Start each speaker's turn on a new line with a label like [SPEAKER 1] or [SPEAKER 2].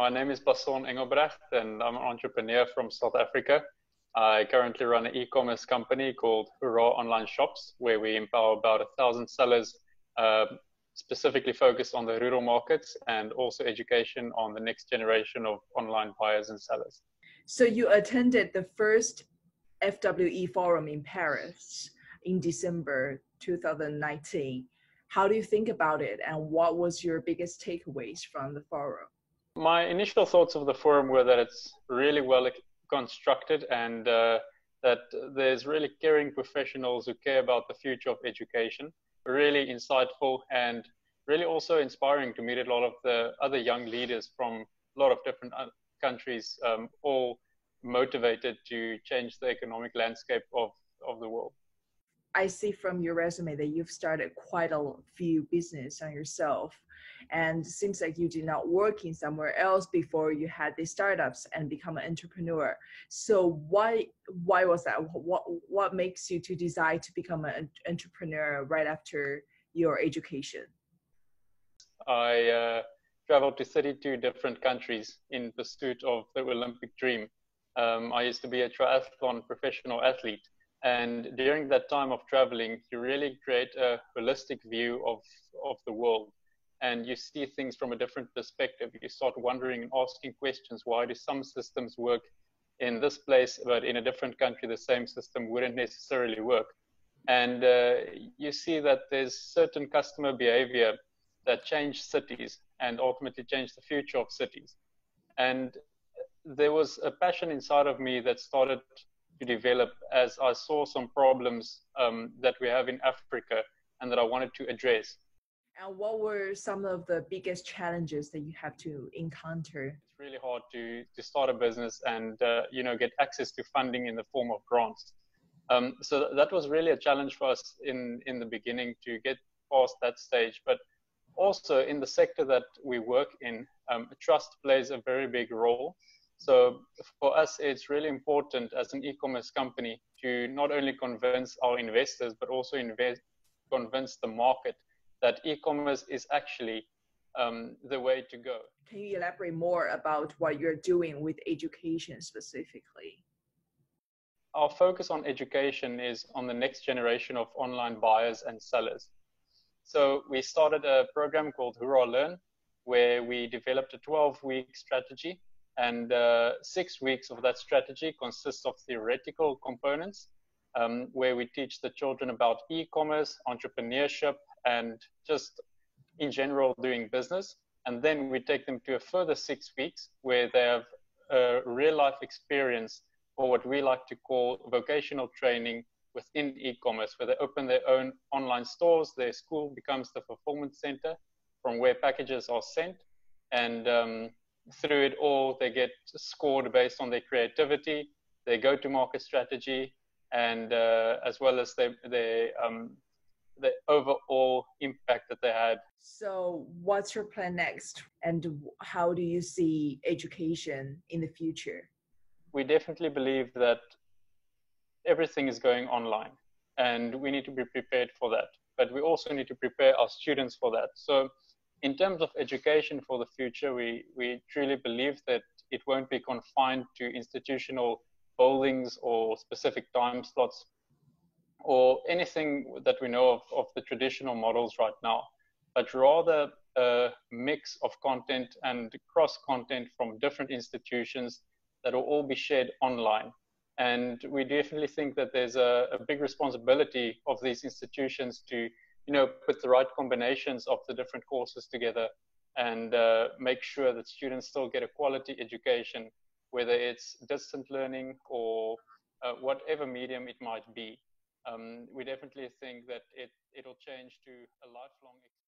[SPEAKER 1] my name is Basson Englebrecht, and I'm an entrepreneur from South Africa. I currently run an e-commerce company called Hoorah Online Shops, where we empower about 1,000 sellers, specifically focused on the rural markets and also education on the next generation of online buyers and sellers.
[SPEAKER 2] So you attended the first FWE forum in Paris in December 2019. How do you think about it, and what was your biggest takeaways from the forum?
[SPEAKER 1] My initial thoughts of the forum were that it's really well constructed and that there's really caring professionals who care about the future of education. Really insightful and really also inspiring to meet a lot of the other young leaders from a lot of different countries, all motivated to change the economic landscape of the world.
[SPEAKER 2] I see from your resume that you've started quite a few business on yourself, and it seems like you did not work in somewhere else before you had these startups and become an entrepreneur. So why was that? What makes you to decide to become an entrepreneur right after your education?
[SPEAKER 1] I traveled to 32 different countries in pursuit of the Olympic dream. I used to be a triathlon professional athlete. And during that time of traveling, you really create a holistic view of the world. And you see things from a different perspective. You start wondering and asking questions. Why do some systems work in this place, but in a different country, the same system wouldn't necessarily work? And you see that there's certain customer behavior that change cities and ultimately change the future of cities. And there was a passion inside of me that started to develop as I saw some problems that we have in Africa and that I wanted to address.
[SPEAKER 2] And what were some of the biggest challenges that you have to encounter?
[SPEAKER 1] It's really hard to start a business and get access to funding in the form of grants. So that was really a challenge for us in the beginning to get past that stage. But also in the sector that we work in, trust plays a very big role. So for us, it's really important as an e-commerce company to not only convince our investors, but also convince the market that e-commerce is actually the way to go.
[SPEAKER 2] Can you elaborate more about what you're doing with education specifically?
[SPEAKER 1] Our focus on education is on the next generation of online buyers and sellers. So we started a program called Hoorah Learn, where we developed a 12-week strategy. And 6 weeks of that strategy consists of theoretical components, where we teach the children about e-commerce, entrepreneurship, and just in general doing business. And then we take them to a further 6 weeks where they have a real life experience, or what we like to call vocational training within e-commerce, where they open their own online stores. Their school becomes the fulfillment center from where packages are sent. And through it all, they get scored based on their creativity, their go-to-market strategy, and as well as the overall impact that they had.
[SPEAKER 2] So what's your plan next, and how do you see education in the future?
[SPEAKER 1] We definitely believe that everything is going online, and we need to be prepared for that. But we also need to prepare our students for that. So in terms of education for the future, we truly believe that it won't be confined to institutional buildings or specific time slots or anything that we know of the traditional models right now, but rather a mix of content and cross-content from different institutions that will all be shared online. And we definitely think that there's a big responsibility of these institutions to put the right combinations of the different courses together and make sure that students still get a quality education, whether it's distant learning or whatever medium it might be. We definitely think that it'll change to a lifelong experience.